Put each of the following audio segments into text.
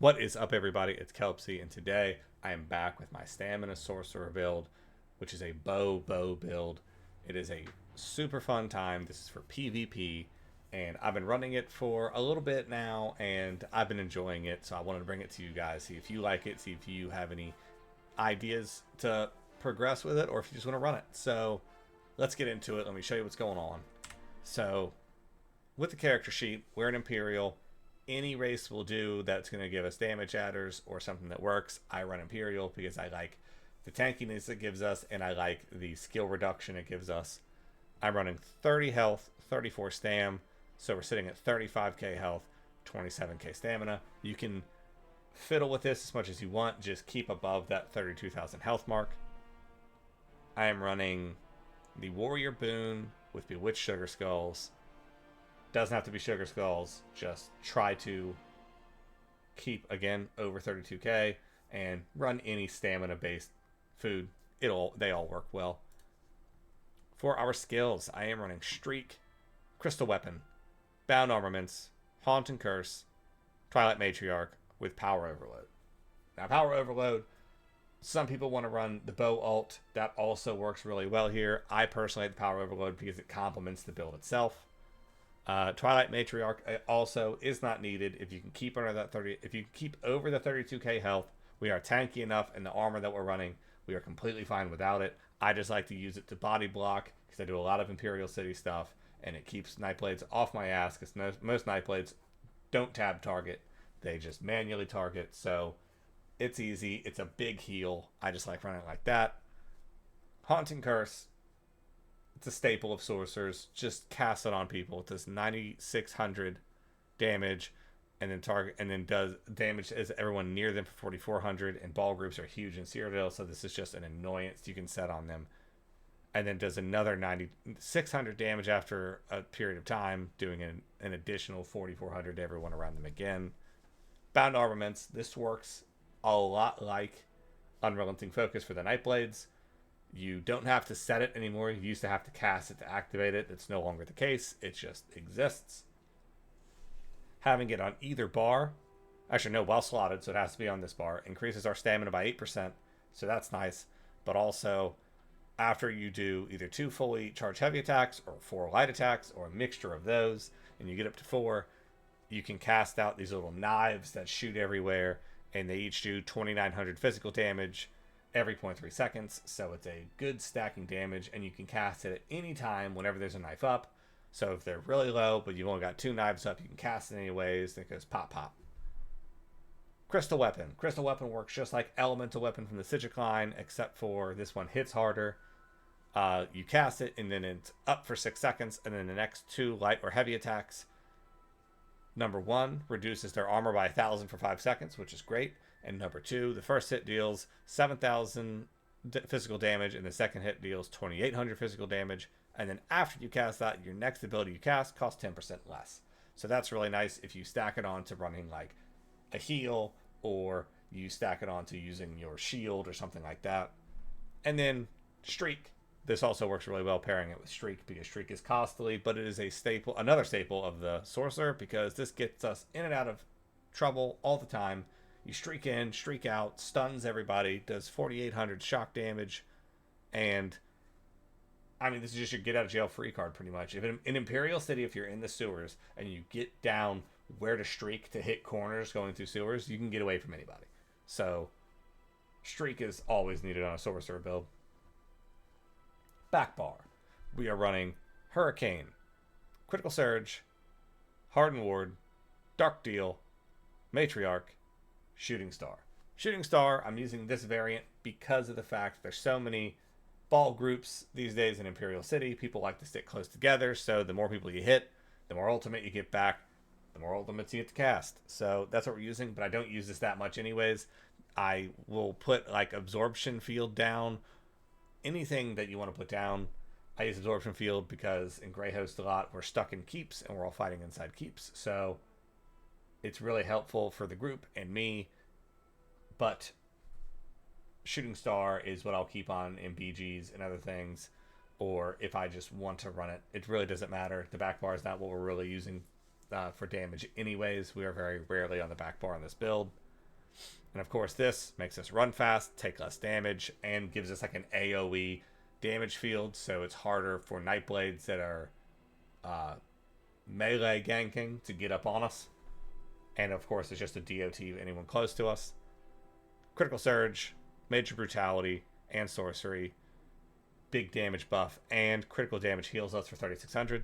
What is up, everybody? It's Kelpsy, and today I am back with my Stamina Sorcerer build, which is a bow build. It is a super fun time. This is for PvP, and I've been running it for a little bit now, and I've been enjoying it, so I wanted to bring it to you guys, see if you like it, see if you have any ideas to progress with it, or if you just want to run it. So let's get into it. Let me show you what's going on. So with the character sheet, we're an Imperial. Any race will do that's going to give us damage adders or something that works. I run Imperial because I like the tankiness it gives us, and I like the skill reduction it gives us. I'm running 30 health, 34 stam, so we're sitting at 35k health, 27k stamina. You can fiddle with this as much as you want, just keep above that 32,000 health mark. I am running the Warrior Boon with Bewitched Sugar Skulls. Doesn't have to be Sugar Skulls. Just try to keep, again, over 32k and run any stamina-based food. They all work well. For our skills, I am running Streak, Crystal Weapon, Bound Armaments, Haunt and Curse, Twilight Matriarch with Power Overload. Now, Power Overload, some people want to run the Bow Alt. That also works really well here. I personally like the Power Overload because it complements the build itself. Twilight Matriarch also is not needed if you can keep under that 30. If you keep over the 32k health, we are tanky enough in the armor that we're running. We are completely fine without it. I just like to use it to body block because I do a lot of Imperial City stuff, and it keeps Nightblades off my ass because most Nightblades don't tab target; they just manually target. So it's easy. It's a big heal. I just like running like that. Haunting Curse, it's a staple of sorcerers. Just cast it on people. It does 9,600 damage, and then does damage as everyone near them for 4,400. And ball groups are huge in Cyrodiil, so this is just an annoyance you can set on them. And then does another 9,600 damage after a period of time, doing an additional 4,400 to everyone around them again. Bound Armaments. This works a lot like Unrelenting Focus for the Nightblades. You don't have to set it anymore. You used to have to cast it to activate it. It's no longer the case. It just exists. Having it on either bar, actually no, while slotted, so it has to be on this bar, increases our stamina by 8%, so that's nice. But also, after you do either 2 fully charged heavy attacks or 4 light attacks or a mixture of those, and you get up to 4, you can cast out these little knives that shoot everywhere, and they each do 2,900 physical damage every 0.3 seconds, so it's a good stacking damage, and you can cast it at any time whenever there's a knife up. So if they're really low, but you've only got 2 knives up, you can cast it anyways, and it goes pop pop. Crystal Weapon. Crystal Weapon works just like Elemental Weapon from the Sigil line, except for this one hits harder. You cast it, and then it's up for 6 seconds, and then the next 2 light or heavy attacks. Number 1 reduces their armor by 1,000 for 5 seconds, which is great. And number 2, the first hit deals 7,000 physical damage, and the second hit deals 2,800 physical damage. And then after you cast that, your next ability you cast costs 10% less. So that's really nice if you stack it on to running like a heal, or you stack it on to using your shield or something like that. And then Streak. This also works really well pairing it with Streak because Streak is costly, but it is a staple, another staple of the Sorcerer, because this gets us in and out of trouble all the time. You streak in, streak out, stuns everybody, does 4,800 shock damage, and I mean, this is just your get out of jail free card pretty much. If in Imperial City, if you're in the sewers and you get down where to streak to hit corners going through sewers, you can get away from anybody. So Streak is always needed on a Sorcerer build. Back bar. We are running Hurricane, Critical Surge, Hardened Ward, Dark Deal, Matriarch, Shooting Star. Shooting Star, I'm using this variant because of the fact that there's so many ball groups these days in Imperial City. People like to stick close together, so the more people you hit, the more ultimate you get back, the more ultimates you get to cast. So that's what we're using, but I don't use this that much anyways. I will put like Absorption Field down. Anything that you want to put down, I use Absorption Field because in Greyhost a lot we're stuck in keeps and we're all fighting inside keeps. So it's really helpful for the group and me, but Shooting Star is what I'll keep on in BGs and other things, or if I just want to run it. It really doesn't matter. The back bar is not what we're really using for damage anyways. We are very rarely on the back bar on this build. And of course, this makes us run fast, take less damage, and gives us like an AoE damage field, so it's harder for Nightblades that are uh, melee ganking to get up on us. And of course, it's just a DOT of anyone close to us. Critical Surge, Major Brutality, and Sorcery. Big damage buff, and critical damage heals us for 3600.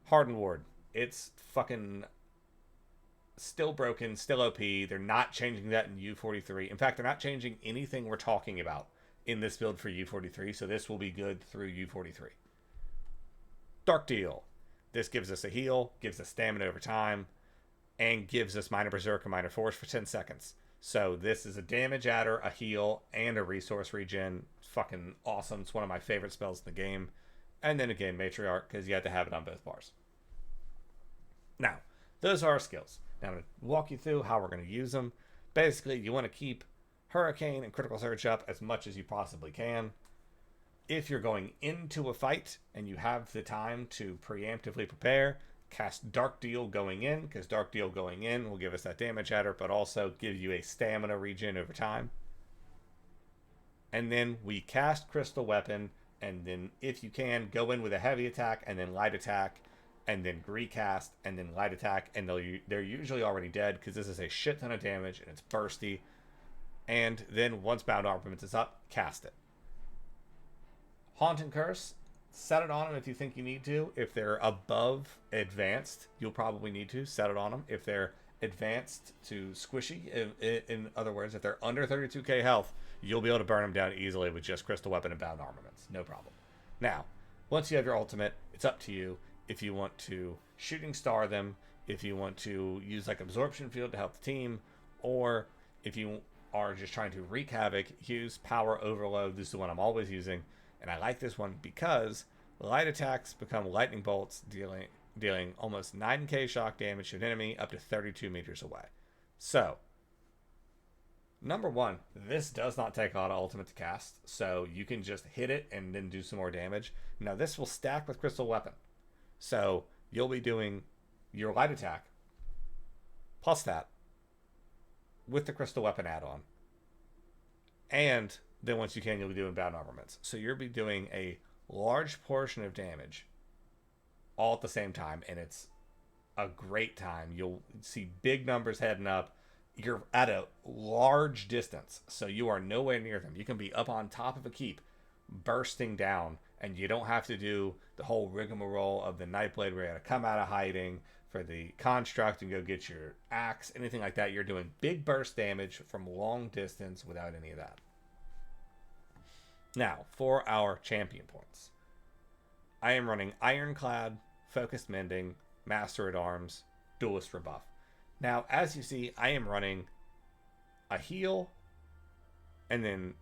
Hardened Ward. It's fucking still broken, still OP. They're not changing that in U43. In fact, they're not changing anything we're talking about in this build for U43, so this will be good through U43. Dark Deal. This gives us a heal, gives us stamina over time, and gives us Minor Berserk and Minor Force for 10 seconds. So this is a damage adder, a heal, and a resource regen. It's fucking awesome. It's one of my favorite spells in the game. And then again, Matriarch, because you have to have it on both bars. Now, those are our skills. Now I'm going to walk you through how we're going to use them. Basically, you want to keep Hurricane and Critical Surge up as much as you possibly can. If you're going into a fight and you have the time to preemptively prepare, cast Dark Deal going in, because Dark Deal going in will give us that damage adder, but also give you a stamina regen over time. And then we cast Crystal Weapon, and then if you can, go in with a heavy attack, and then light attack, and then recast, and then light attack, and they're usually already dead, because this is a shit ton of damage, and it's bursty. And then once Bound Armaments is up, cast it. Haunt and Curse, set it on them if you think you need to. If they're above advanced, you'll probably need to set it on them. If they're advanced to squishy, in other words, if they're under 32k health, you'll be able to burn them down easily with just Crystal Weapon and Bound Armaments. No problem. Now, once you have your ultimate, it's up to you if you want to Shooting Star them, if you want to use like Absorption Field to help the team, or if you are just trying to wreak havoc, use Power Overload. This is the one I'm always using. And I like this one because light attacks become lightning bolts, dealing almost 9k shock damage to an enemy up to 32 meters away. So, number one, this does not take auto ultimate to cast, so you can just hit it and then do some more damage. Now, this will stack with Crystal Weapon. So, you'll be doing your light attack plus that with the Crystal Weapon add-on. And then once you can, you'll be doing Bound Armaments. So you'll be doing a large portion of damage all at the same time, and it's a great time. You'll see big numbers heading up. You're at a large distance, so you are nowhere near them. You can be up on top of a keep, bursting down, and you don't have to do the whole rigmarole of the Nightblade where you got to come out of hiding for the construct and go get your axe, anything like that. You're doing big burst damage from long distance without any of that. Now, for our champion points. I am running Ironclad, Focused Mending, Master at Arms, Duelist Rebuff. Now, as you see, I am running a heal, and then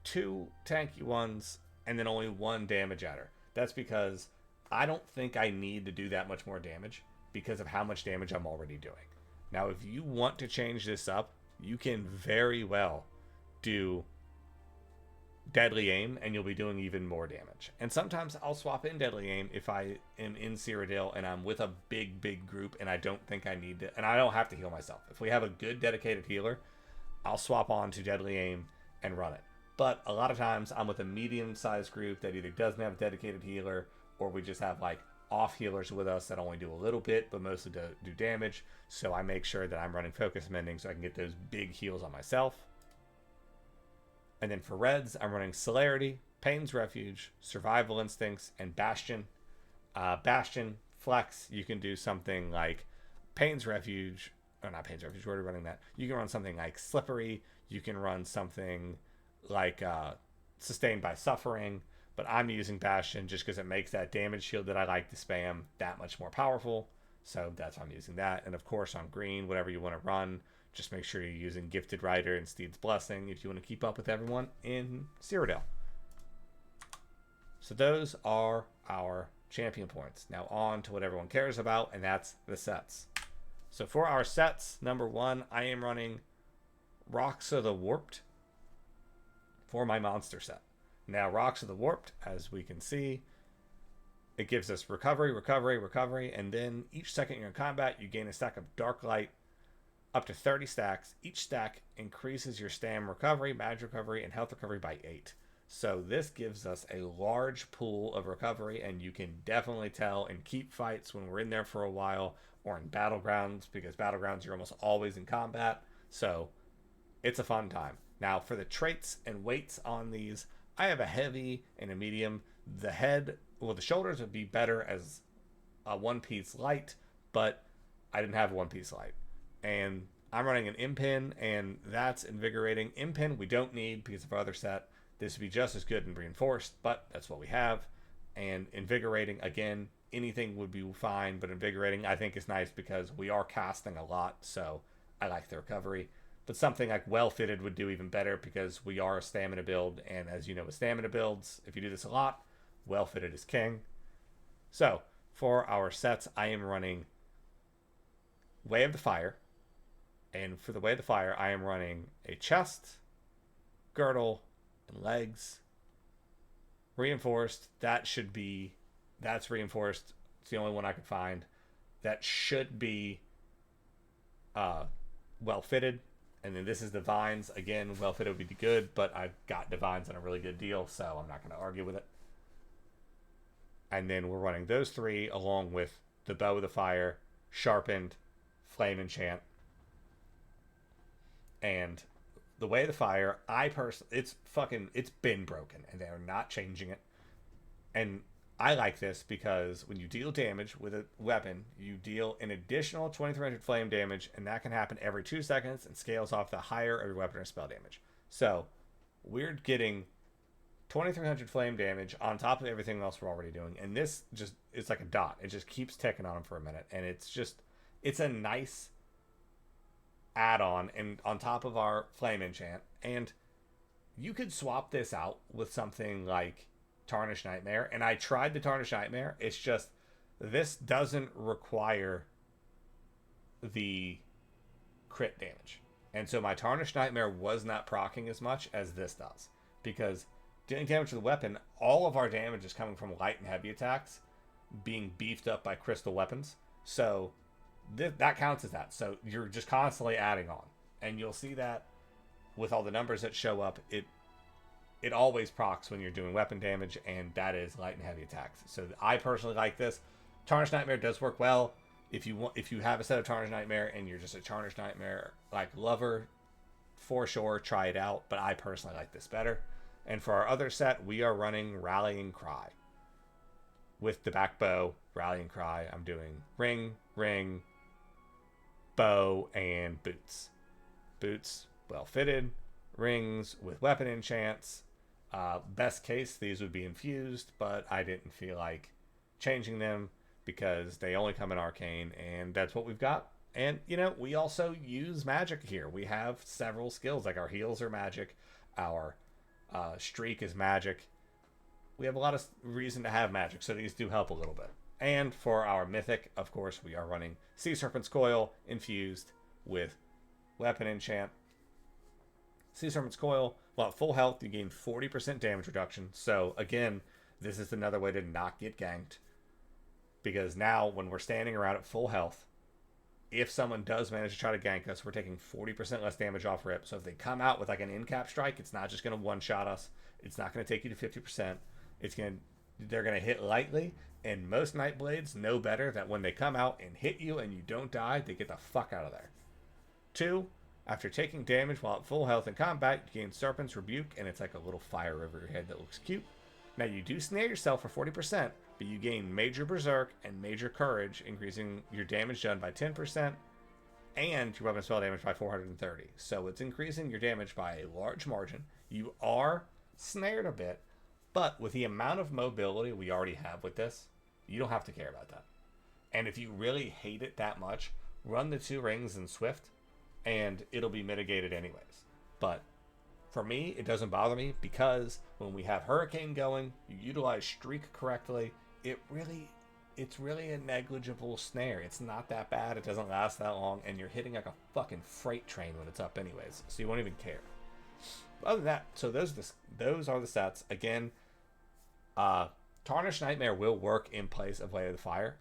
2 tanky ones, and then only 1 damage adder. That's because I don't think I need to do that much more damage because of how much damage I'm already doing. Now, if you want to change this up, you can very well do Deadly Aim, and you'll be doing even more damage. And sometimes I'll swap in Deadly Aim if I am in Cyrodiil and I'm with a big group and I don't think I need to, and I don't have to heal myself. If we have a good dedicated healer, I'll swap on to Deadly Aim and run it. But a lot of times I'm with a medium-sized group that either doesn't have a dedicated healer, or we just have like off healers with us that only do a little bit but mostly do damage. So I make sure that I'm running Focus Mending so I can get those big heals on myself. And then for reds, I'm running Celerity, Pain's Refuge, Survival Instincts, and Bastion. Bastion, Flex, you can do something like Pain's Refuge, or not Pain's Refuge, we're already running that. You can run something like Slippery, you can run something like Sustained by Suffering, but I'm using Bastion just because it makes that damage shield that I like to spam that much more powerful. So that's why I'm using that. And of course on green, whatever you want to run, just make sure you're using Gifted Rider and Steed's Blessing if you want to keep up with everyone in Cyrodiil. So those are our champion points. Now on to what everyone cares about, and that's the sets. So for our sets, number 1, I am running Rocks of the Warped for my monster set. Now Rocks of the Warped, as we can see, it gives us recovery, and then each second you're in combat, you gain a stack of Dark Light up to 30 stacks. Each stack increases your stam recovery, magic recovery, and health recovery by 8. So this gives us a large pool of recovery, and you can definitely tell in keep fights when we're in there for a while, or in battlegrounds, because battlegrounds you're almost always in combat. So it's a fun time. Now for the traits and weights on these, I have a heavy and a medium. The shoulders would be better as a one piece light, but I didn't have a one piece light. And I'm running an impin, and that's invigorating. Impin we don't need because of our other set. This would be just as good and reinforced, but that's what we have. And invigorating, again, anything would be fine, but invigorating I think is nice because we are casting a lot, so I like the recovery. But something like well fitted would do even better because we are a stamina build, and as you know with stamina builds, if you do this a lot, well fitted is king. So for our sets, I am running Way of the Fire, and for the Way of the Fire, I am running a chest, girdle, and legs. Reinforced, that's reinforced. It's the only one I could find. That should be well fitted. And then this is Divines. Again, well fitted would be good, but I've got Divines on a really good deal, so I'm not going to argue with it. And then we're running those three along with the Bow of the Fire, Sharpened, Flame Enchant. And the Way of the Fire, it's been broken, and they're not changing it. And I like this because when you deal damage with a weapon, you deal an additional 2300 flame damage, and that can happen every 2 seconds and scales off the higher of your weapon or spell damage. So we're getting 2300 flame damage on top of everything else we're already doing, and this just, it's like a dot. It just keeps ticking on them for a minute, and it's a nice add-on and on top of our flame enchant. And you could swap this out with something like Tarnished Nightmare, and I tried the Tarnished Nightmare. It's just this doesn't require the crit damage, and so my Tarnished Nightmare was not proccing as much as this does, because dealing damage with the weapon, all of our damage is coming from light and heavy attacks being beefed up by crystal weapons. So that counts as that. So you're just constantly adding on, and you'll see that with all the numbers that show up. It always procs when you're doing weapon damage, and that is light and heavy attacks. So I personally like this. Tarnished Nightmare does work well if you have a set of Tarnished Nightmare and you're just a Tarnished Nightmare like lover, for sure try it out. But I personally like this better. And for our other set, we are running Rallying Cry with the back bow. Rallying Cry, I'm doing ring, bow, and boots. Boots well fitted, rings with weapon enchants. Best case, these would be infused, but I didn't feel like changing them because they only come in arcane, and that's what we've got. And we also use magic here. We have several skills, like our heals are magic, our streak is magic. We have a lot of reason to have magic, so these do help a little bit. And for our mythic, of course, we are running Sea Serpent's Coil infused with weapon enchant. Sea Serpent's Coil, well, at full health, you gain 40% damage reduction. So, again, this is another way to not get ganked. Because now, when we're standing around at full health, if someone does manage to try to gank us, we're taking 40% less damage off rip. So if they come out with like an in-cap strike, it's not just going to one-shot us. It's not going to take you to 50%. They're going to hit lightly. And most Nightblades know better that when they come out and hit you and you don't die, they get the fuck out of there. 2, after taking damage while at full health in combat, you gain Serpent's Rebuke, and it's like a little fire over your head that looks cute. Now, you do snare yourself for 40%, but you gain Major Berserk and Major Courage, increasing your damage done by 10%, and your weapon spell damage by 430. So it's increasing your damage by a large margin. You are snared a bit, but with the amount of mobility we already have with this, you don't have to care about that. And if you really hate it that much, run the 2 rings in Swift, and it'll be mitigated anyways. But for me, it doesn't bother me, because when we have Hurricane going, you utilize Streak correctly, it's really a negligible snare. It's not that bad, it doesn't last that long, and you're hitting like a fucking freight train when it's up anyways, so you won't even care. Other than that, so those are the sets. Again, Tarnished Nightmare will work in place of Way of the Fire.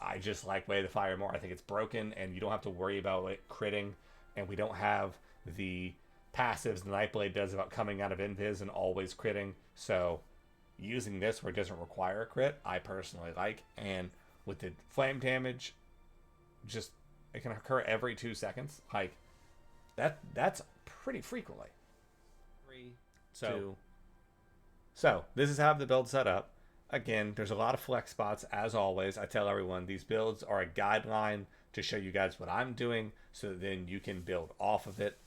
I just like Way of the Fire more. I think it's broken, and you don't have to worry about it critting, and we don't have the passives the Nightblade does about coming out of invis and always critting. So using this where it doesn't require a crit, I personally like. And with the flame damage, just it can occur every 2 seconds. Like that's pretty frequently. 3, So 2. So this is how the build set up. Again, there's a lot of flex spots as always. I tell everyone these builds are a guideline to show you guys what I'm doing, so that then you can build off of it.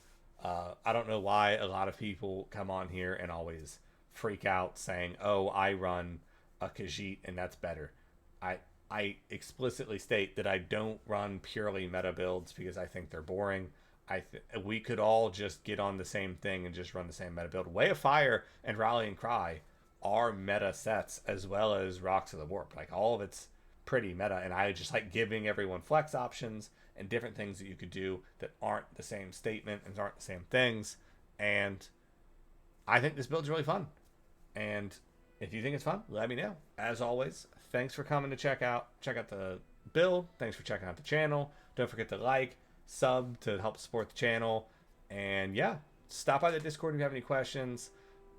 I don't know why a lot of people come on here and always freak out saying, "Oh, I run a Khajiit and that's better." I explicitly state that I don't run purely meta builds because I think they're boring. We could all just get on the same thing and just run the same meta build. Way of Fire and Rallying Cry are meta sets as well as Rocks of the Warp. Like all of it's pretty meta, and I just like giving everyone flex options and different things that you could do that aren't the same statement and aren't the same things. And I think this build's really fun. And if you think it's fun, let me know. As always, thanks for coming to check out the build. Thanks for checking out the channel. Don't forget to like, sub to help support the channel. And yeah, stop by the Discord if you have any questions.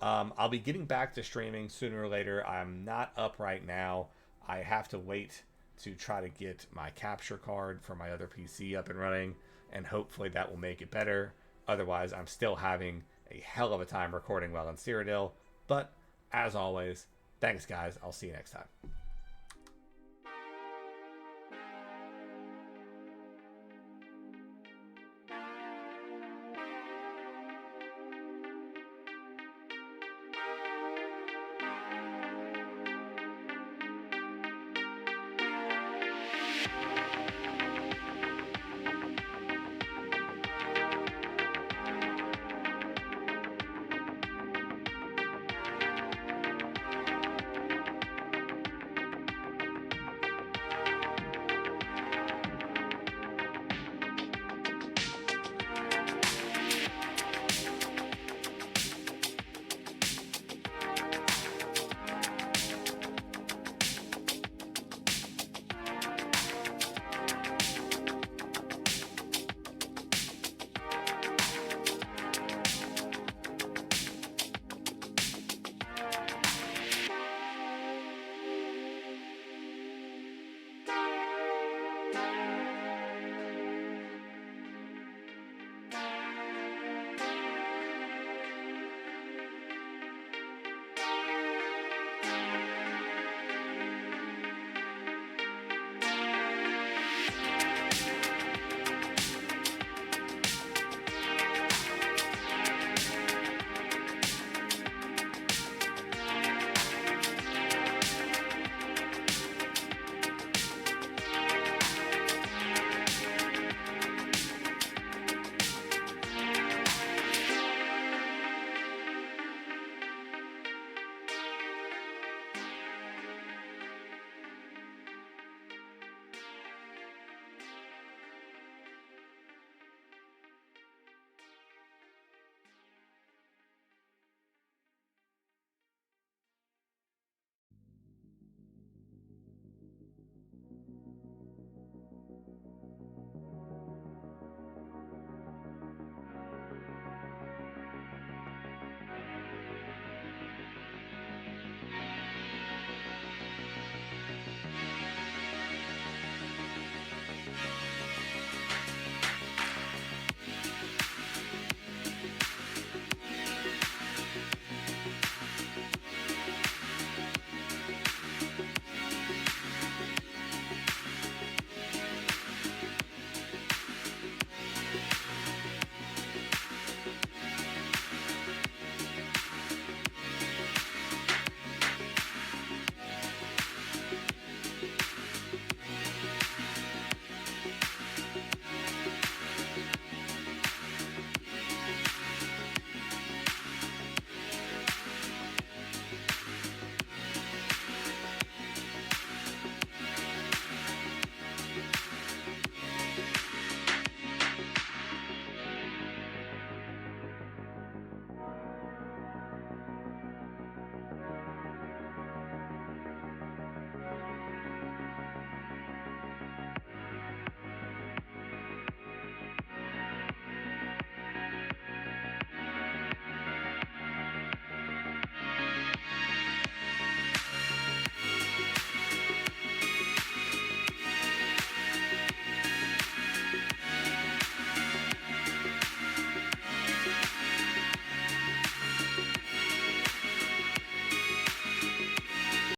I'll be getting back to streaming sooner or later. I'm not up right now. I have to wait to try to get my capture card for my other PC up and running, and hopefully that will make it better. Otherwise, I'm still having a hell of a time recording while in Cyrodiil. But as always, thanks guys. I'll see you next time.